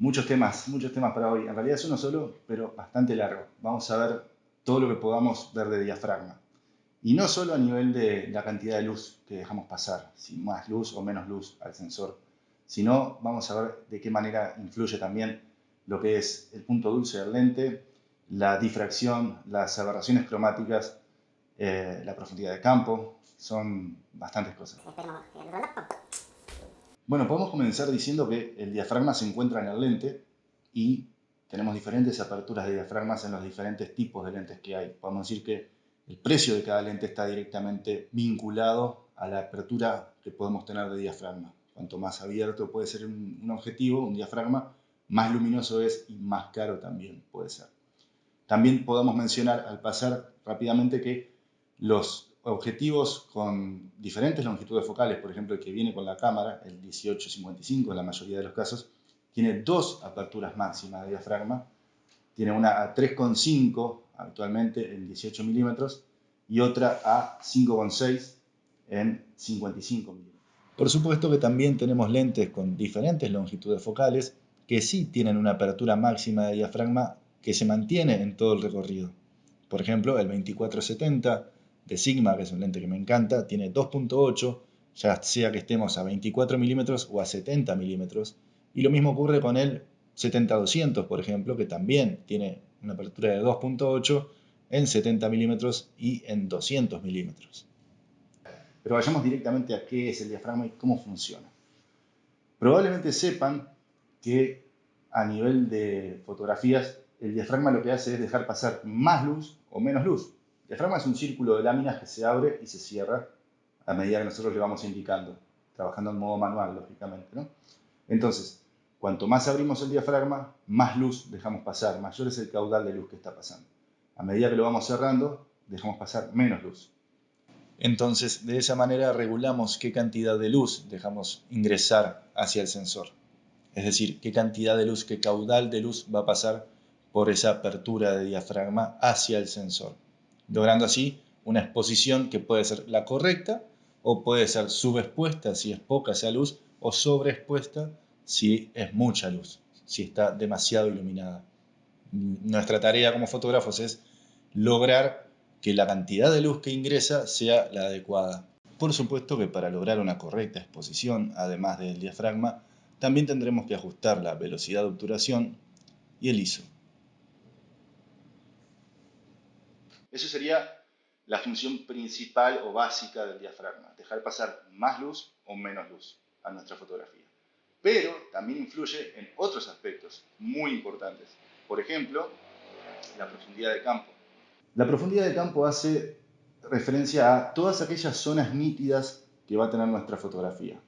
muchos temas para hoy. En realidad es uno solo, pero bastante largo. Vamos a ver todo lo que podamos ver de diafragma. Y no solo a nivel de la cantidad de luz que dejamos pasar, si más luz o menos luz al sensor, sino vamos a ver de qué manera influye también lo que es el punto dulce del lente, la difracción, las aberraciones cromáticas, la profundidad de campo. Son bastantes cosas. Bueno, podemos comenzar diciendo que el diafragma se encuentra en el lente y tenemos diferentes aperturas de diafragmas en los diferentes tipos de lentes que hay. Podemos decir que el precio de cada lente está directamente vinculado a la apertura que podemos tener de diafragma. Cuanto más abierto puede ser un objetivo, un diafragma, más luminoso es y más caro también puede ser. También podemos mencionar al pasar rápidamente que los objetivos con diferentes longitudes focales, por ejemplo el que viene con la cámara, el 18-55 en la mayoría de los casos, tiene dos aperturas máximas de diafragma. Tiene una a 3,5 habitualmente en 18 milímetros y otra a 5,6 en 55 milímetros. Por supuesto que también tenemos lentes con diferentes longitudes focales que sí tienen una apertura máxima de diafragma que se mantiene en todo el recorrido. Por ejemplo, el 24-70 de Sigma, que es un lente que me encanta, tiene 2,8, ya sea que estemos a 24 milímetros o a 70 milímetros. Y lo mismo ocurre con el 70-200, por ejemplo, que también tiene una apertura de 2,8 en 70 milímetros y en 200 milímetros. Pero vayamos directamente a qué es el diafragma y cómo funciona. Probablemente sepan que a nivel de fotografías, el diafragma lo que hace es dejar pasar más luz o menos luz. El diafragma es un círculo de láminas que se abre y se cierra a medida que nosotros le vamos indicando, trabajando en modo manual, lógicamente, ¿no? Entonces, cuanto más abrimos el diafragma, más luz dejamos pasar, mayor es el caudal de luz que está pasando. A medida que lo vamos cerrando, dejamos pasar menos luz. Entonces, de esa manera regulamos qué cantidad de luz dejamos ingresar hacia el sensor. Es decir, qué cantidad de luz, qué caudal de luz va a pasar por esa apertura de diafragma hacia el sensor, logrando así una exposición que puede ser la correcta o puede ser subexpuesta si es poca esa luz o sobreexpuesta si es mucha luz, si está demasiado iluminada. Nuestra tarea como fotógrafos es lograr que la cantidad de luz que ingresa sea la adecuada. Por supuesto que para lograr una correcta exposición, además del diafragma, también tendremos que ajustar la velocidad de obturación y el ISO. Eso sería la función principal o básica del diafragma, dejar pasar más luz o menos luz a nuestra fotografía. Pero también influye en otros aspectos muy importantes. Por ejemplo, la profundidad de campo. La profundidad de campo hace referencia a todas aquellas zonas nítidas que va a tener nuestra fotografía.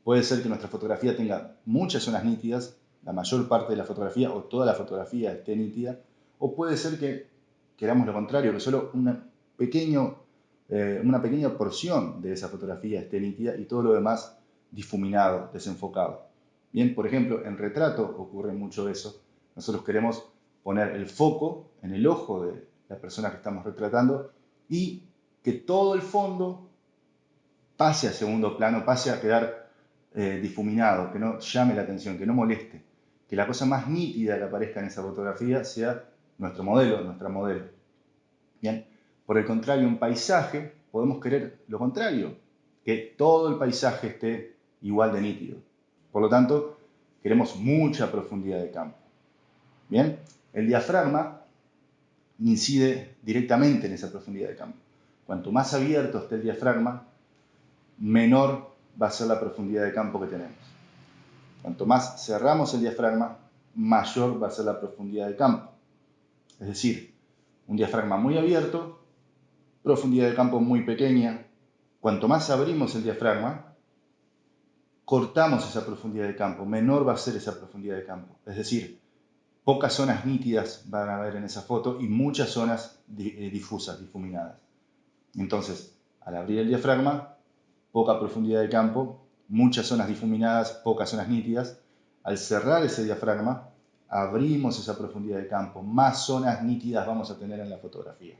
Puede ser que nuestra fotografía tenga muchas zonas nítidas, la mayor parte de la fotografía o toda la fotografía esté nítida, o puede ser que queramos lo contrario, que solo una pequeña porción de esa fotografía esté nítida y todo lo demás difuminado, desenfocado. Bien, por ejemplo, en retrato ocurre mucho eso. Nosotros queremos poner el foco en el ojo de la persona que estamos retratando y que todo el fondo pase a segundo plano, pase a quedar difuminado, que no llame la atención, que no moleste, que la cosa más nítida que aparezca en esa fotografía sea nuestro modelo, nuestra modelo. Bien, por el contrario, un paisaje, podemos querer lo contrario, que todo el paisaje esté igual de nítido. Por lo tanto, queremos mucha profundidad de campo. Bien, el diafragma incide directamente en esa profundidad de campo. Cuanto más abierto esté el diafragma, menor va a ser la profundidad de campo que tenemos. Cuanto más cerramos el diafragma, mayor va a ser la profundidad de campo. Es decir, un diafragma muy abierto, profundidad de campo muy pequeña. Cuanto más abrimos el diafragma, cortamos esa profundidad de campo, menor va a ser esa profundidad de campo. Es decir, pocas zonas nítidas van a haber en esa foto y muchas zonas difusas, difuminadas. Entonces, al abrir el diafragma, poca profundidad de campo, muchas zonas difuminadas, pocas zonas nítidas. Al cerrar ese diafragma, abrimos esa profundidad de campo, más zonas nítidas vamos a tener en la fotografía.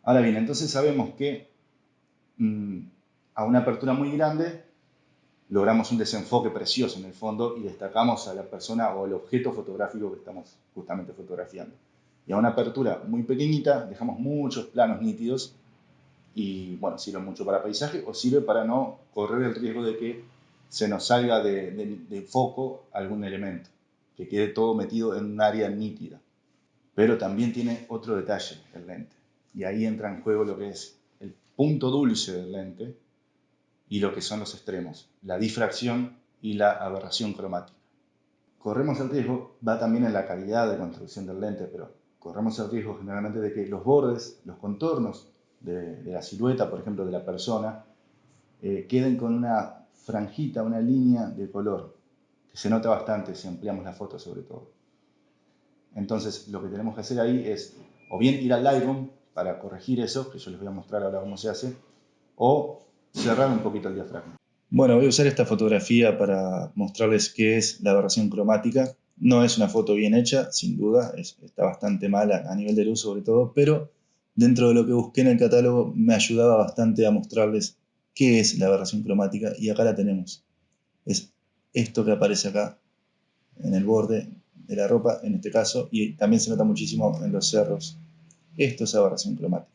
Ahora bien, entonces sabemos que a una apertura muy grande logramos un desenfoque precioso en el fondo y destacamos a la persona o el objeto fotográfico que estamos justamente fotografiando. Y a una apertura muy pequeñita dejamos muchos planos nítidos y bueno, sirve mucho para paisaje o sirve para no correr el riesgo de que se nos salga de foco algún elemento, que quede todo metido en un área nítida. Pero también tiene otro detalle el lente, y ahí entra en juego lo que es el punto dulce del lente y lo que son los extremos, la difracción y la aberración cromática. Corremos el riesgo, va también en la calidad de construcción del lente, pero corremos el riesgo generalmente de que los bordes, los contornos de la silueta, por ejemplo, de la persona, queden con una franjita, una línea de color, que se nota bastante si ampliamos la foto sobre todo. Entonces, lo que tenemos que hacer ahí es o bien ir al Lightroom para corregir eso, que yo les voy a mostrar ahora cómo se hace, o cerrar un poquito el diafragma. Bueno, voy a usar esta fotografía para mostrarles qué es la aberración cromática. No es una foto bien hecha, sin duda, está bastante mala a nivel de luz sobre todo, pero dentro de lo que busqué en el catálogo me ayudaba bastante a mostrarles qué es la aberración cromática, y acá la tenemos. Es esto que aparece acá en el borde de la ropa, en este caso, y también se nota muchísimo en los cerros. Esto es aberración cromática.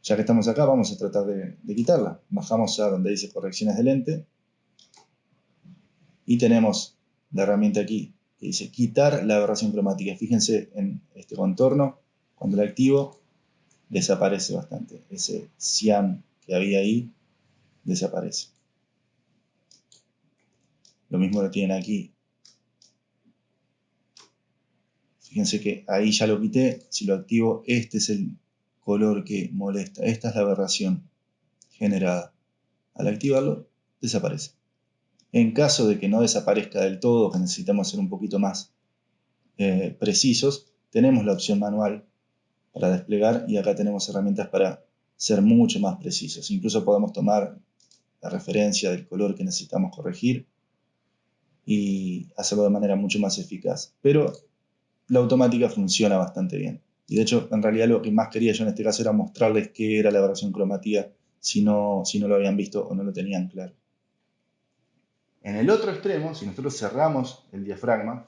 Ya que estamos acá, vamos a tratar de quitarla. Bajamos a donde dice correcciones de lente y tenemos la herramienta aquí que dice quitar la aberración cromática. Fíjense en este contorno, cuando la activo desaparece bastante. Ese cian que había ahí desaparece. Lo mismo lo tienen aquí. Fíjense que ahí ya lo quité. Si lo activo, este es el color que molesta. Esta es la aberración generada. Al activarlo, desaparece. En caso de que no desaparezca del todo, que necesitamos ser un poquito más precisos, tenemos la opción manual para desplegar y acá tenemos herramientas para ser mucho más precisos. Incluso podemos tomar la referencia del color que necesitamos corregir y hacerlo de manera mucho más eficaz. Pero la automática funciona bastante bien. Y de hecho, en realidad lo que más quería yo en este caso era mostrarles qué era la aberración cromática si no lo habían visto o no lo tenían claro. En el otro extremo, si nosotros cerramos el diafragma,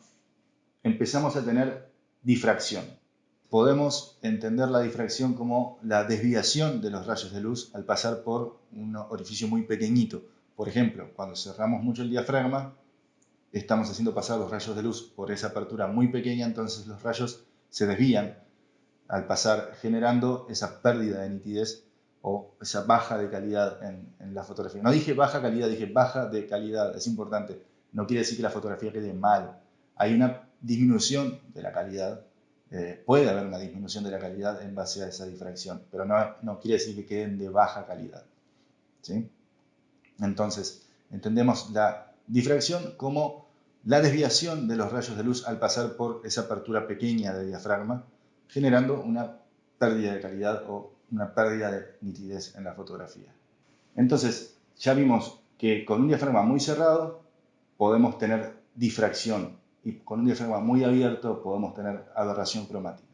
empezamos a tener difracción. Podemos entender la difracción como la desviación de los rayos de luz al pasar por un orificio muy pequeñito. Por ejemplo, cuando cerramos mucho el diafragma, estamos haciendo pasar los rayos de luz por esa apertura muy pequeña, entonces los rayos se desvían al pasar, generando esa pérdida de nitidez o esa baja de calidad en la fotografía. No dije baja calidad, dije baja de calidad, es importante. No quiere decir que la fotografía quede mal. Hay una disminución de la calidad, puede haber una disminución de la calidad en base a esa difracción, pero no quiere decir que queden de baja calidad, ¿sí? Entonces, entendemos la difracción como la desviación de los rayos de luz al pasar por esa apertura pequeña del diafragma, generando una pérdida de calidad o una pérdida de nitidez en la fotografía. Entonces, ya vimos que con un diafragma muy cerrado podemos tener difracción y con un diafragma muy abierto podemos tener aberración cromática.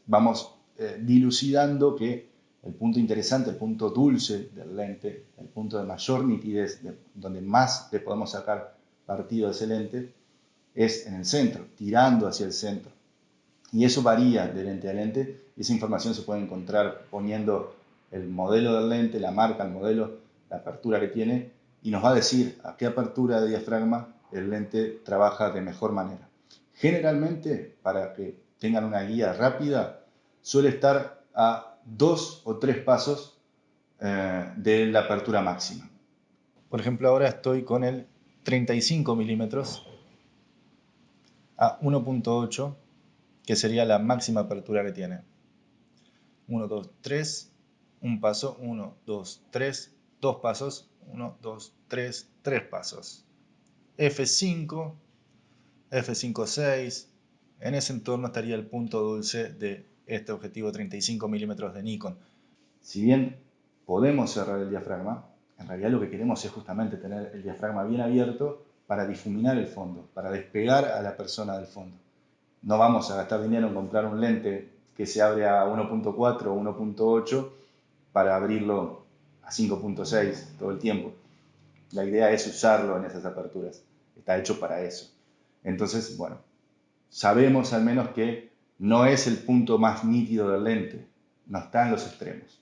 Vamos dilucidando que el punto interesante, el punto dulce del lente, el punto de mayor nitidez, donde más le podemos sacar partido de ese lente, es en el centro, tirando hacia el centro. Y eso varía de lente a lente. Esa información se puede encontrar poniendo el modelo del lente, la marca, el modelo, la apertura que tiene, y nos va a decir a qué apertura de diafragma el lente trabaja de mejor manera. Generalmente, para que tengan una guía rápida, suele estar a 2 o 3 pasos de la apertura máxima. Por ejemplo, ahora estoy con el 35 milímetros a 1.8, que sería la máxima apertura que tiene. 1, 2, 3, un paso, 1, 2, 3, dos pasos, 1, 2, 3, tres pasos. F5, F5, 6, en ese entorno estaría el punto dulce de este objetivo 35 milímetros de Nikon. Si bien podemos cerrar el diafragma, en realidad lo que queremos es justamente tener el diafragma bien abierto para difuminar el fondo, para despegar a la persona del fondo. No vamos a gastar dinero en comprar un lente que se abre a 1.4 o 1.8 para abrirlo a 5.6 todo el tiempo. la idea es usarlo en esas aperturas. Está hecho para eso. Entonces, bueno, sabemos al menos que no es el punto más nítido del lente, no está en los extremos.